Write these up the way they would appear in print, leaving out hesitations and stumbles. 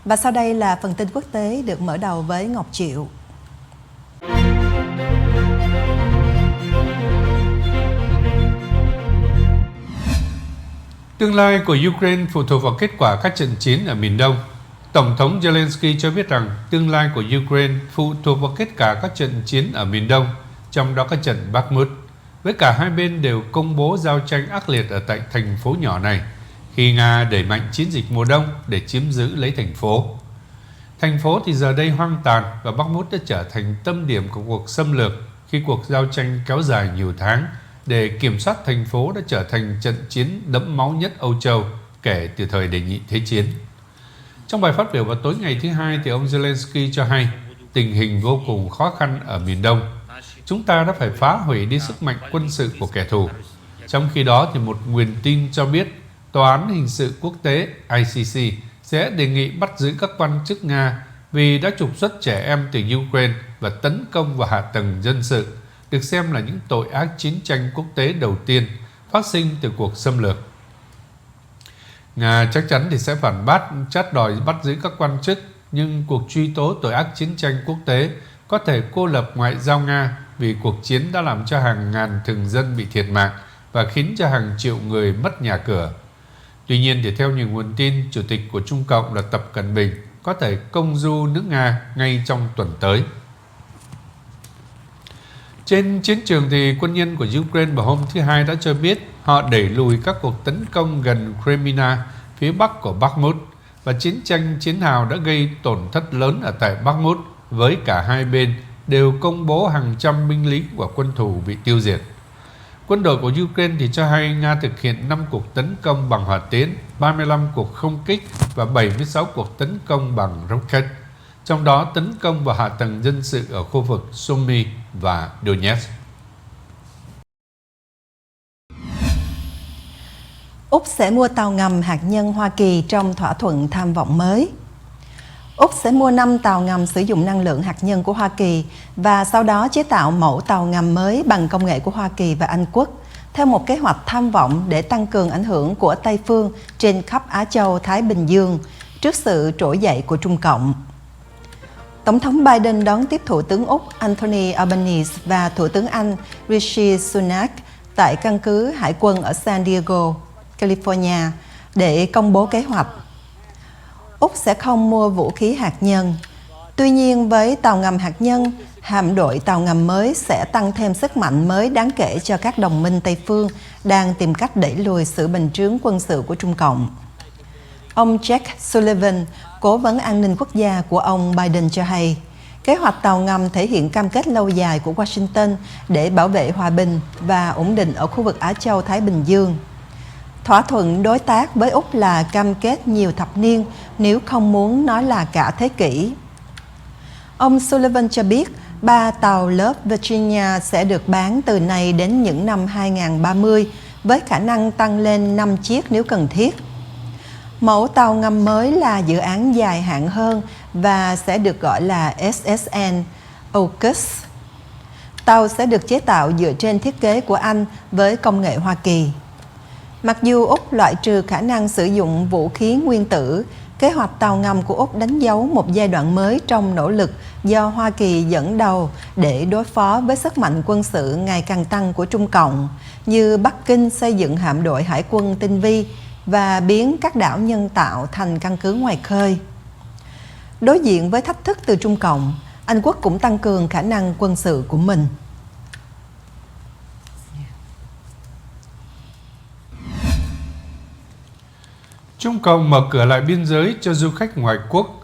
Và sau đây là phần tin quốc tế được mở đầu với Ngọc Triệu. Tương lai của Ukraine phụ thuộc vào kết quả các trận chiến ở miền Đông. Tổng thống Zelensky cho biết rằng tương lai của Ukraine phụ thuộc vào kết quả các trận chiến ở miền Đông, trong đó có trận Bakhmut, với cả hai bên đều công bố giao tranh ác liệt ở tại thành phố nhỏ này, khi Nga đẩy mạnh chiến dịch mùa đông để chiếm giữ lấy thành phố. Thành phố thì giờ đây hoang tàn và Bakhmut đã trở thành tâm điểm của cuộc xâm lược khi cuộc giao tranh kéo dài nhiều tháng để kiểm soát thành phố đã trở thành trận chiến đẫm máu nhất Âu Châu kể từ thời đệ nhị thế chiến. Trong bài phát biểu vào tối ngày thứ Hai thì ông Zelensky cho hay tình hình vô cùng khó khăn ở miền Đông. Chúng ta đã phải phá hủy đi sức mạnh quân sự của kẻ thù. Trong khi đó thì một nguồn tin cho biết Tòa án Hình sự Quốc tế ICC sẽ đề nghị bắt giữ các quan chức Nga vì đã trục xuất trẻ em từ Ukraine và tấn công vào hạ tầng dân sự, được xem là những tội ác chiến tranh quốc tế đầu tiên phát sinh từ cuộc xâm lược. Nga chắc chắn thì sẽ phản bác trát đòi bắt giữ các quan chức, nhưng cuộc truy tố tội ác chiến tranh quốc tế có thể cô lập ngoại giao Nga vì cuộc chiến đã làm cho hàng ngàn thường dân bị thiệt mạng và khiến cho hàng triệu người mất nhà cửa. Tuy nhiên, thì theo nhiều nguồn tin, Chủ tịch của Trung Cộng là Tập Cận Bình có thể công du nước Nga ngay trong tuần tới. Trên chiến trường thì quân nhân của Ukraine vào hôm thứ Hai đã cho biết họ đẩy lùi các cuộc tấn công gần Crimea, phía bắc của Bakhmut, và chiến tranh chiến hào đã gây tổn thất lớn ở tại Bakhmut, với cả hai bên đều công bố hàng trăm binh lính của quân thù bị tiêu diệt. Quân đội của Ukraine thì cho hay Nga thực hiện 5 cuộc tấn công bằng hỏa tiễn, 35 cuộc không kích và 76 cuộc tấn công bằng rocket, trong đó tấn công vào hạ tầng dân sự ở khu vực Sumy và Donetsk. Úc sẽ mua tàu ngầm hạt nhân Hoa Kỳ trong thỏa thuận tham vọng mới. Úc sẽ mua 5 tàu ngầm sử dụng năng lượng hạt nhân của Hoa Kỳ và sau đó chế tạo mẫu tàu ngầm mới bằng công nghệ của Hoa Kỳ và Anh Quốc, theo một kế hoạch tham vọng để tăng cường ảnh hưởng của Tây phương trên khắp Á Châu Thái Bình Dương trước sự trỗi dậy của Trung Cộng. Tổng thống Biden đón tiếp Thủ tướng Úc Anthony Albanese và Thủ tướng Anh Rishi Sunak tại căn cứ Hải quân ở San Diego, California để công bố kế hoạch. Úc sẽ không mua vũ khí hạt nhân. Tuy nhiên, với tàu ngầm hạt nhân, hạm đội tàu ngầm mới sẽ tăng thêm sức mạnh mới đáng kể cho các đồng minh Tây phương đang tìm cách đẩy lùi sự bành trướng quân sự của Trung Cộng. Ông Jack Sullivan, cố vấn an ninh quốc gia của ông Biden cho hay, kế hoạch tàu ngầm thể hiện cam kết lâu dài của Washington để bảo vệ hòa bình và ổn định ở khu vực Á Châu Thái Bình Dương. Thỏa thuận đối tác với Úc là cam kết nhiều thập niên, nếu không muốn nói là cả thế kỷ. Ông Sullivan cho biết 3 tàu lớp Virginia sẽ được bán từ nay đến những năm 2030, với khả năng tăng lên 5 chiếc nếu cần thiết. Mẫu tàu ngầm mới là dự án dài hạn hơn và sẽ được gọi là SSN AUKUS. Tàu sẽ được chế tạo dựa trên thiết kế của Anh với công nghệ Hoa Kỳ. Mặc dù Úc loại trừ khả năng sử dụng vũ khí nguyên tử, kế hoạch tàu ngầm của Úc đánh dấu một giai đoạn mới trong nỗ lực do Hoa Kỳ dẫn đầu để đối phó với sức mạnh quân sự ngày càng tăng của Trung Cộng, như Bắc Kinh xây dựng hạm đội hải quân tinh vi và biến các đảo nhân tạo thành căn cứ ngoài khơi. Đối diện với thách thức từ Trung Cộng, Anh Quốc cũng tăng cường khả năng quân sự của mình. Trung Cộng mở cửa lại biên giới cho du khách ngoại quốc.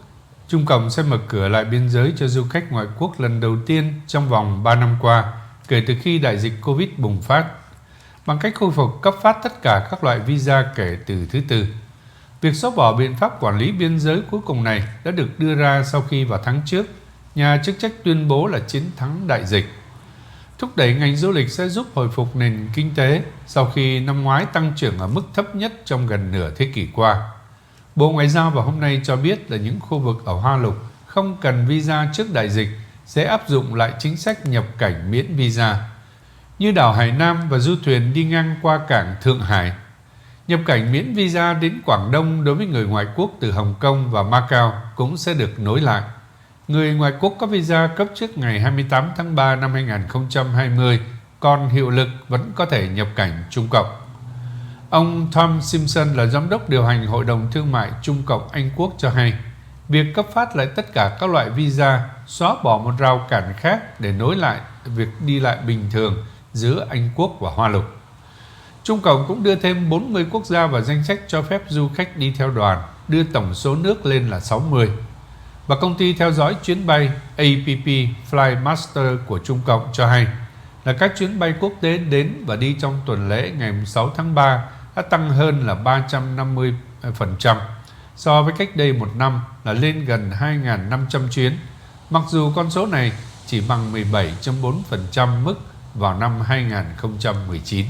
Trung Cộng sẽ mở cửa lại biên giới cho du khách ngoại quốc lần đầu tiên trong vòng 3 năm qua, kể từ khi đại dịch Covid bùng phát, bằng cách khôi phục cấp phát tất cả các loại visa kể từ thứ Tư. Việc xóa bỏ biện pháp quản lý biên giới cuối cùng này đã được đưa ra sau khi vào tháng trước, nhà chức trách tuyên bố là chiến thắng đại dịch. Thúc đẩy ngành du lịch sẽ giúp hồi phục nền kinh tế sau khi năm ngoái tăng trưởng ở mức thấp nhất trong gần nửa thế kỷ qua. Bộ Ngoại giao vào hôm nay cho biết là những khu vực ở Hoa Lục không cần visa trước đại dịch sẽ áp dụng lại chính sách nhập cảnh miễn visa, như đảo Hải Nam và du thuyền đi ngang qua cảng Thượng Hải. Nhập cảnh miễn visa đến Quảng Đông đối với người ngoại quốc từ Hồng Kông và Macau cũng sẽ được nối lại. Người ngoại quốc có visa cấp trước ngày 28 tháng 3 năm 2020 còn hiệu lực vẫn có thể nhập cảnh Trung Cộng. Ông Tom Simpson là giám đốc điều hành Hội đồng Thương mại Trung Cộng Anh Quốc cho hay, việc cấp phát lại tất cả các loại visa xóa bỏ một rào cản khác để nối lại việc đi lại bình thường giữa Anh Quốc và Hoa Lục. Trung Cộng cũng đưa thêm 40 quốc gia vào danh sách cho phép du khách đi theo đoàn, đưa tổng số nước lên là 60. Và công ty theo dõi chuyến bay APP Flymaster của Trung Cộng cho hay là các chuyến bay quốc tế đến và đi trong tuần lễ ngày 6 tháng 3 đã tăng hơn là 350% so với cách đây một năm, là lên gần 2.500 chuyến, mặc dù con số này chỉ bằng 17,4% mức vào năm 2019.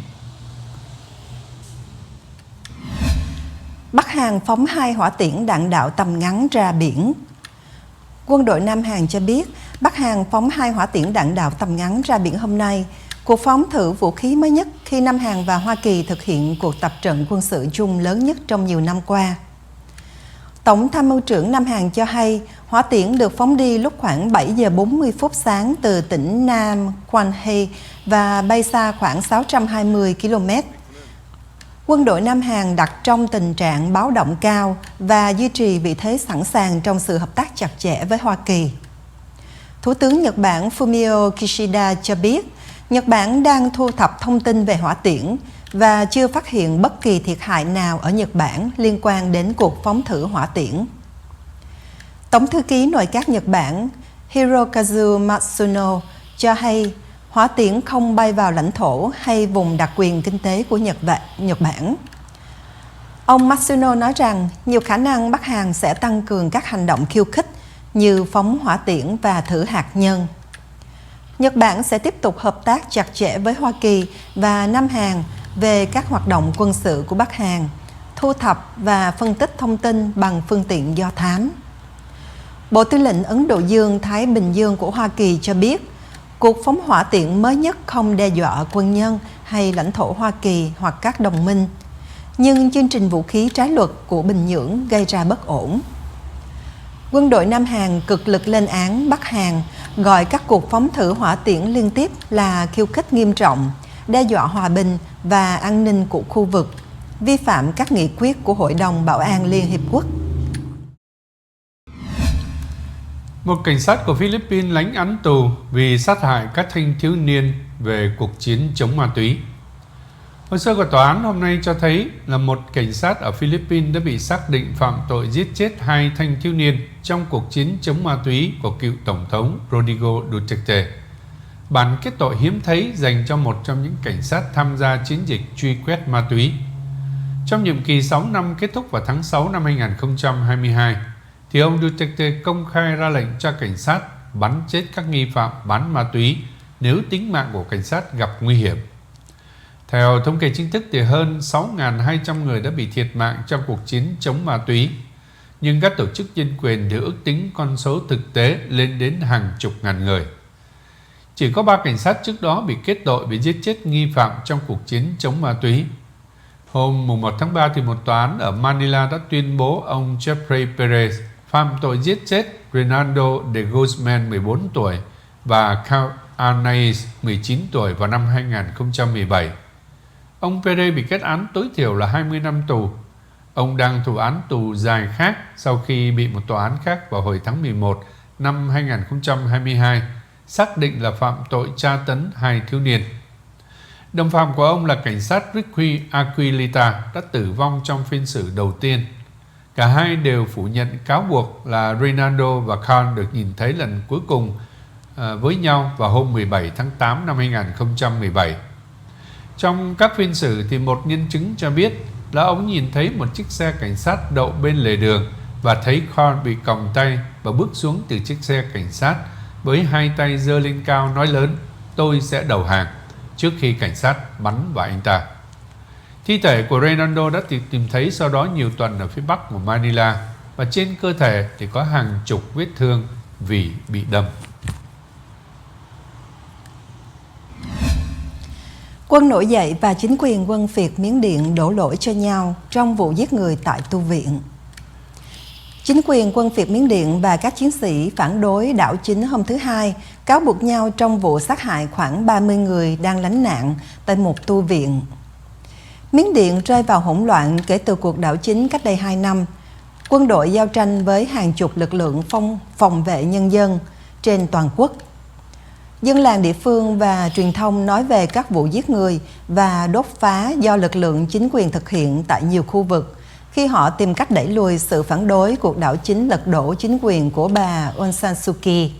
Bắc Hàn phóng 2 hỏa tiễn đạn đạo tầm ngắn ra biển. Quân đội Nam Hàn cho biết Bắc Hàn phóng 2 hỏa tiễn đạn đạo tầm ngắn ra biển hôm nay, cuộc phóng thử vũ khí mới nhất khi Nam Hàn và Hoa Kỳ thực hiện cuộc tập trận quân sự chung lớn nhất trong nhiều năm qua. Tổng tham mưu trưởng Nam Hàn cho hay hỏa tiễn được phóng đi lúc khoảng 7 giờ 40 phút sáng từ tỉnh Nam Kwanhae và bay xa khoảng 620 km. Quân đội Nam Hàn đặt trong tình trạng báo động cao và duy trì vị thế sẵn sàng trong sự hợp tác chặt chẽ với Hoa Kỳ. Thủ tướng Nhật Bản Fumio Kishida cho biết Nhật Bản đang thu thập thông tin về hỏa tiễn và chưa phát hiện bất kỳ thiệt hại nào ở Nhật Bản liên quan đến cuộc phóng thử hỏa tiễn. Tổng thư ký Nội các Nhật Bản Hirokazu Matsuno cho hay hỏa tiễn không bay vào lãnh thổ hay vùng đặc quyền kinh tế của Nhật Bản. Ông Matsuno nói rằng nhiều khả năng Bắc Hàn sẽ tăng cường các hành động khiêu khích như phóng hỏa tiễn và thử hạt nhân. Nhật Bản sẽ tiếp tục hợp tác chặt chẽ với Hoa Kỳ và Nam Hàn về các hoạt động quân sự của Bắc Hàn, thu thập và phân tích thông tin bằng phương tiện do thám. Bộ Tư lệnh Ấn Độ Dương-Thái Bình Dương của Hoa Kỳ cho biết cuộc phóng hỏa tiễn mới nhất không đe dọa quân nhân hay lãnh thổ Hoa Kỳ hoặc các đồng minh, nhưng chương trình vũ khí trái luật của Bình Nhưỡng gây ra bất ổn. Quân đội Nam Hàn cực lực lên án Bắc Hàn, gọi các cuộc phóng thử hỏa tiễn liên tiếp là khiêu khích nghiêm trọng, đe dọa hòa bình và an ninh của khu vực, vi phạm các nghị quyết của Hội đồng Bảo an Liên Hiệp Quốc. Một cảnh sát của Philippines lãnh án tù vì sát hại các thanh thiếu niên về cuộc chiến chống ma túy. Hồ sơ của tòa án hôm nay cho thấy là một cảnh sát ở Philippines đã bị xác định phạm tội giết chết 2 thanh thiếu niên trong cuộc chiến chống ma túy của cựu Tổng thống Rodrigo Duterte. Bản kết tội hiếm thấy dành cho một trong những cảnh sát tham gia chiến dịch truy quét ma túy. Trong nhiệm kỳ 6 năm kết thúc vào tháng 6 năm 2022, thì ông Duterte công khai ra lệnh cho cảnh sát bắn chết các nghi phạm bán ma túy nếu tính mạng của cảnh sát gặp nguy hiểm. Theo thống kê chính thức thì hơn 6.200 người đã bị thiệt mạng trong cuộc chiến chống ma túy, nhưng các tổ chức nhân quyền đều ước tính con số thực tế lên đến hàng chục ngàn người. Chỉ có 3 cảnh sát trước đó bị kết tội vì giết chết nghi phạm trong cuộc chiến chống ma túy. Hôm 1 tháng 3 thì một tòa án ở Manila đã tuyên bố ông Jeffrey Perez phạm tội giết chết Reynaldo de Guzman 14 tuổi và Carl Arnaiz 19 tuổi vào năm 2017. Ông Perez bị kết án tối thiểu là 20 năm tù. Ông đang thụ án tù dài khác sau khi bị một tòa án khác vào hồi tháng 11 năm 2022 xác định là phạm tội tra tấn 2 thiếu niên. Đồng phạm của ông là cảnh sát Ricky Aquilita đã tử vong trong phiên xử đầu tiên. Cả hai đều phủ nhận cáo buộc là Reynaldo và Carl được nhìn thấy lần cuối cùng với nhau vào hôm 17 tháng 8 năm 2017. Trong các phiên xử thì một nhân chứng cho biết là ông nhìn thấy một chiếc xe cảnh sát đậu bên lề đường và thấy Carl bị còng tay và bước xuống từ chiếc xe cảnh sát với 2 tay giơ lên cao nói lớn "Tôi sẽ đầu hàng" trước khi cảnh sát bắn vào anh ta. Thi thể của Reynaldo đã tìm thấy sau đó nhiều tuần ở phía bắc của Manila và trên cơ thể thì có hàng chục vết thương vì bị đâm. Quân nổi dậy và chính quyền quân Việt Miến Điện đổ lỗi cho nhau trong vụ giết người tại tu viện. Chính quyền quân Việt Miến Điện và các chiến sĩ phản đối đảo chính hôm thứ Hai cáo buộc nhau trong vụ sát hại khoảng 30 người đang lánh nạn tại một tu viện. Miến Điện rơi vào hỗn loạn kể từ cuộc đảo chính cách đây 2 năm. Quân đội giao tranh với hàng chục lực lượng phòng vệ nhân dân trên toàn quốc. Dân làng địa phương và truyền thông nói về các vụ giết người và đốt phá do lực lượng chính quyền thực hiện tại nhiều khu vực khi họ tìm cách đẩy lùi sự phản đối cuộc đảo chính lật đổ chính quyền của bà Aung San Suu Kyi.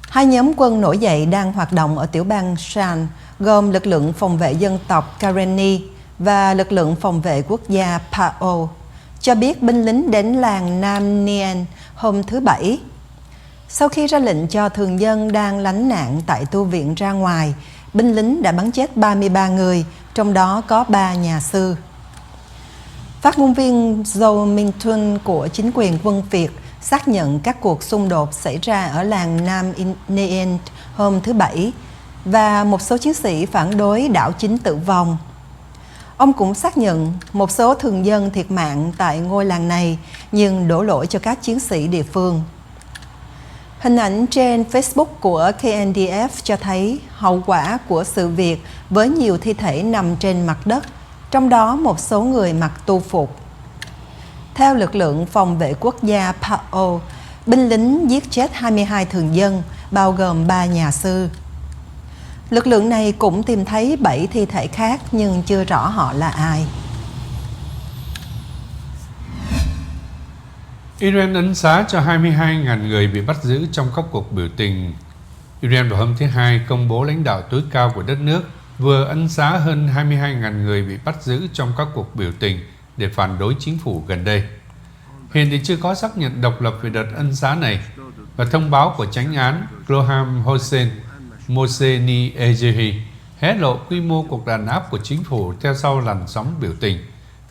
Hai nhóm quân nổi dậy đang hoạt động ở tiểu bang Shan, gồm lực lượng phòng vệ dân tộc Karenni và lực lượng phòng vệ quốc gia Pao, cho biết binh lính đến làng Nam Nien hôm thứ Bảy. Sau khi ra lệnh cho thường dân đang lánh nạn tại tu viện ra ngoài, binh lính đã bắn chết 33 người, trong đó có 3 nhà sư. Phát ngôn viên Joe Minh Thuân của chính quyền quân Việt xác nhận các cuộc xung đột xảy ra ở làng Nam Nien hôm thứ Bảy và một số chiến sĩ phản đối đảo chính tử vong. Ông cũng xác nhận một số thường dân thiệt mạng tại ngôi làng này nhưng đổ lỗi cho các chiến sĩ địa phương. Hình ảnh trên Facebook của KNDF cho thấy hậu quả của sự việc với nhiều thi thể nằm trên mặt đất, trong đó một số người mặc tu phục. Theo lực lượng phòng vệ quốc gia Pao, binh lính giết chết 22 thường dân, bao gồm 3 nhà sư. Lực lượng này cũng tìm thấy 7 thi thể khác nhưng chưa rõ họ là ai. Iran ân xá cho 22.000 người bị bắt giữ trong các cuộc biểu tình. Iran vào hôm thứ Hai công bố lãnh đạo tối cao của đất nước vừa ân xá hơn 22.000 người bị bắt giữ trong các cuộc biểu tình để phản đối chính phủ gần đây. Hiện thì chưa có xác nhận độc lập về đợt ân xá này, và thông báo của chánh án Loham Hossein Mohseni Ejehi hé lộ quy mô cuộc đàn áp của chính phủ theo sau làn sóng biểu tình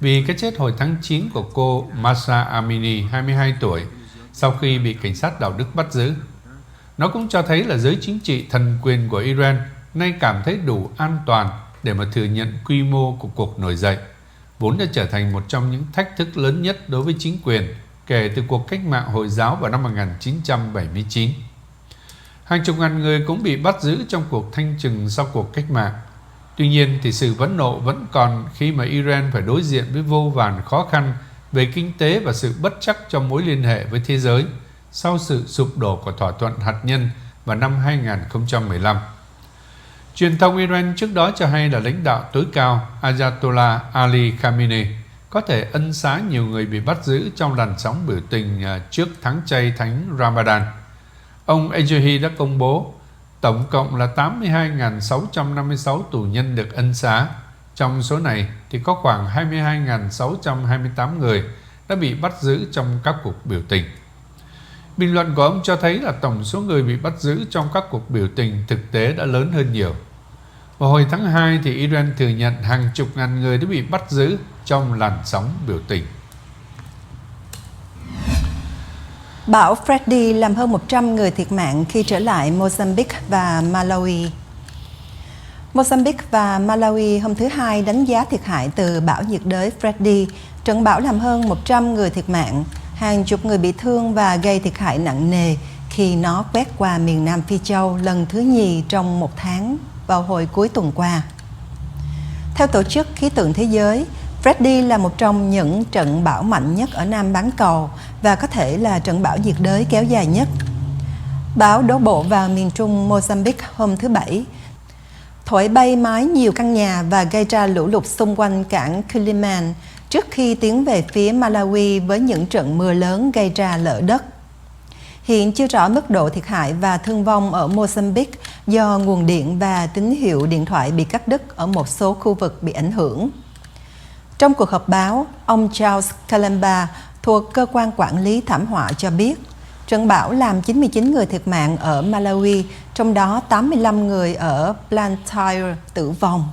vì cái chết hồi tháng 9 của cô Mahsa Amini, 22 tuổi, sau khi bị cảnh sát đạo đức bắt giữ. Nó cũng cho thấy là giới chính trị thần quyền của Iran nay cảm thấy đủ an toàn để mà thừa nhận quy mô của cuộc nổi dậy, vốn đã trở thành một trong những thách thức lớn nhất đối với chính quyền kể từ cuộc cách mạng Hồi giáo vào năm 1979. Hàng chục ngàn người cũng bị bắt giữ trong cuộc thanh trừng sau cuộc cách mạng. Tuy nhiên thì sự phẫn nộ vẫn còn khi mà Iran phải đối diện với vô vàn khó khăn về kinh tế và sự bất chắc trong mối liên hệ với thế giới sau sự sụp đổ của thỏa thuận hạt nhân vào năm 2015. Truyền thông Iran trước đó cho hay là lãnh đạo tối cao Ayatollah Ali Khamenei có thể ân xá nhiều người bị bắt giữ trong làn sóng biểu tình trước tháng chay thánh Ramadan. Ông Ejehi đã công bố tổng cộng là 82.656 tù nhân được ân xá. Trong số này thì có khoảng 22.628 người đã bị bắt giữ trong các cuộc biểu tình. Bình luận của ông cho thấy là tổng số người bị bắt giữ trong các cuộc biểu tình thực tế đã lớn hơn nhiều. Vào hồi tháng 2 thì Iran thừa nhận hàng chục ngàn người đã bị bắt giữ trong làn sóng biểu tình. Bão Freddy làm hơn 100 người thiệt mạng khi trở lại Mozambique và Malawi. Mozambique và Malawi hôm thứ Hai đánh giá thiệt hại từ bão nhiệt đới Freddy. Trận bão làm hơn 100 người thiệt mạng, hàng chục người bị thương và gây thiệt hại nặng nề khi nó quét qua miền Nam Phi Châu lần thứ nhì trong một tháng vào hồi cuối tuần qua. Theo Tổ chức Khí tượng Thế giới, Freddy là một trong những trận bão mạnh nhất ở Nam bán cầu và có thể là trận bão nhiệt đới kéo dài nhất. Bão đổ bộ vào miền trung Mozambique hôm thứ Bảy, thổi bay mái nhiều căn nhà và gây ra lũ lụt xung quanh cảng Quelimane trước khi tiến về phía Malawi với những trận mưa lớn gây ra lở đất. Hiện chưa rõ mức độ thiệt hại và thương vong ở Mozambique do nguồn điện và tín hiệu điện thoại bị cắt đứt ở một số khu vực bị ảnh hưởng. Trong cuộc họp báo, ông Charles Kalamba thuộc Cơ quan Quản lý Thảm họa cho biết, trận bão làm 99 người thiệt mạng ở Malawi, trong đó 85 người ở Blantyre tử vong.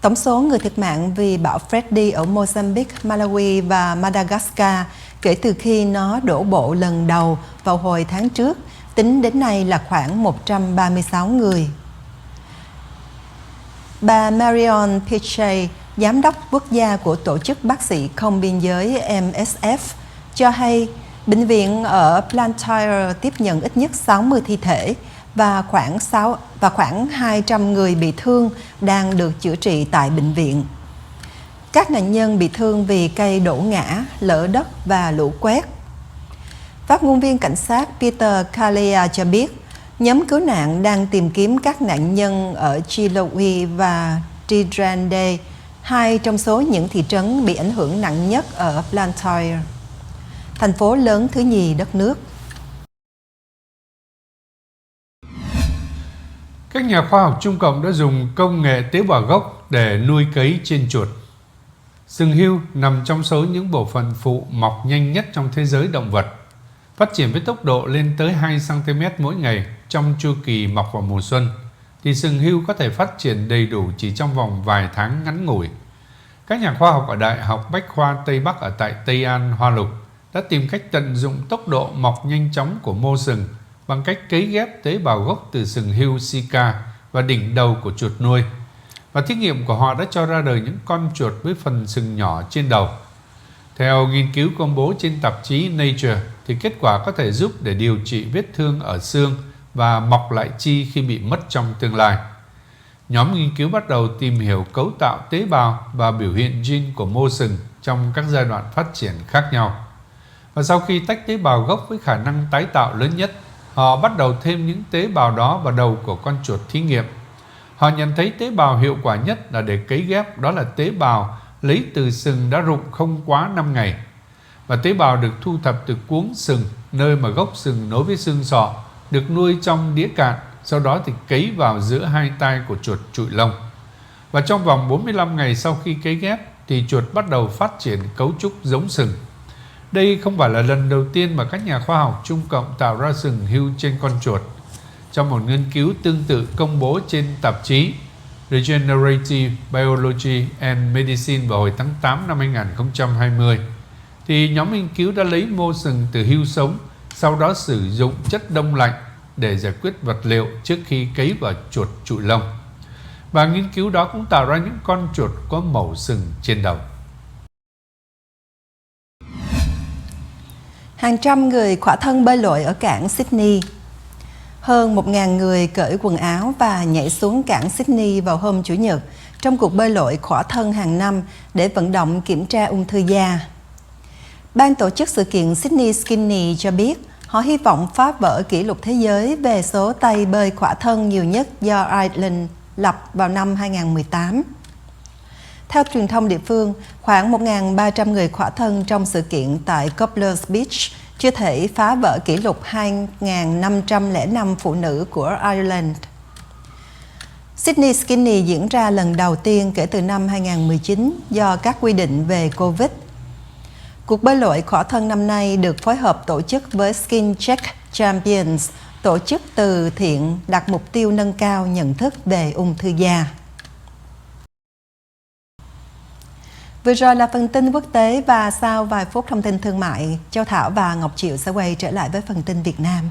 Tổng số người thiệt mạng vì bão Freddy ở Mozambique, Malawi và Madagascar kể từ khi nó đổ bộ lần đầu vào hồi tháng trước, tính đến nay là khoảng 136 người. Bà Marion Piche, Giám đốc quốc gia của Tổ chức Bác sĩ Không Biên giới MSF, cho hay bệnh viện ở Blantyre tiếp nhận ít nhất 60 thi thể và khoảng 200 người bị thương đang được chữa trị tại bệnh viện. Các nạn nhân bị thương vì cây đổ ngã, lở đất và lũ quét. Phát ngôn viên cảnh sát Peter Kalia cho biết, nhóm cứu nạn đang tìm kiếm các nạn nhân ở Chiloé và Tidrande, hai trong số những thị trấn bị ảnh hưởng nặng nhất ở Blantyre, thành phố lớn thứ nhì đất nước. Các nhà khoa học Trung Cộng đã dùng công nghệ tế bào gốc để nuôi cấy trên chuột. Sừng hươu nằm trong số những bộ phận phụ mọc nhanh nhất trong thế giới động vật, phát triển với tốc độ lên tới 2 cm mỗi ngày trong chu kỳ mọc vào mùa xuân, thì sừng hươu có thể phát triển đầy đủ chỉ trong vòng vài tháng ngắn ngủi. Các nhà khoa học ở Đại học Bách khoa Tây Bắc ở tại Tây An, Hoa Lục đã tìm cách tận dụng tốc độ mọc nhanh chóng của mô sừng bằng cách cấy ghép tế bào gốc từ sừng hươu Zika và đỉnh đầu của chuột nuôi. Và thí nghiệm của họ đã cho ra đời những con chuột với phần sừng nhỏ trên đầu. Theo nghiên cứu công bố trên tạp chí Nature, thì kết quả có thể giúp để điều trị vết thương ở xương và mọc lại chi khi bị mất trong tương lai. Nhóm nghiên cứu bắt đầu tìm hiểu cấu tạo tế bào và biểu hiện gene của mô sừng trong các giai đoạn phát triển khác nhau. Và sau khi tách tế bào gốc với khả năng tái tạo lớn nhất, họ bắt đầu thêm những tế bào đó vào đầu của con chuột thí nghiệm. Họ nhận thấy tế bào hiệu quả nhất là để cấy ghép, đó là tế bào lấy từ sừng đã rụng không quá 5 ngày. Và tế bào được thu thập từ cuống sừng, nơi mà gốc sừng nối với xương sọ, được nuôi trong đĩa cạn, sau đó thì cấy vào giữa hai tai của chuột trụi lông. Và trong vòng 45 ngày sau khi cấy ghép, thì chuột bắt đầu phát triển cấu trúc giống sừng. Đây không phải là lần đầu tiên mà các nhà khoa học Trung Cộng tạo ra sừng hươu trên con chuột. Trong một nghiên cứu tương tự công bố trên tạp chí Regenerative Biology and Medicine vào hồi tháng 8 năm 2020, thì nhóm nghiên cứu đã lấy mô sừng từ hươu sống, sau đó sử dụng chất đông lạnh để giải quyết vật liệu trước khi cấy vào chuột trụi lông. Và nghiên cứu đó cũng tạo ra những con chuột có màu sừng trên đầu. Hàng trăm người khỏa thân bơi lội ở cảng Sydney. Hơn 1.000 người cởi quần áo và nhảy xuống cảng Sydney vào hôm Chủ nhật trong cuộc bơi lội khỏa thân hàng năm để vận động kiểm tra ung thư da. Ban tổ chức sự kiện Sydney Skinny cho biết họ hy vọng phá vỡ kỷ lục thế giới về số tay bơi khỏa thân nhiều nhất do Ireland lập vào năm 2018. Theo truyền thông địa phương, khoảng 1.300 người khỏa thân trong sự kiện tại Cobblers Beach chưa thể phá vỡ kỷ lục 2.505 phụ nữ của Ireland. Sydney Skinny diễn ra lần đầu tiên kể từ năm 2019 do các quy định về Covid. Cuộc bơi lội khỏa thân năm nay được phối hợp tổ chức với Skin Check Champions, tổ chức từ thiện đặt mục tiêu nâng cao nhận thức về ung thư da. Vừa rồi là phần tin quốc tế, và sau vài phút thông tin thương mại, Châu Thảo và Ngọc Triệu sẽ quay trở lại với phần tin Việt Nam.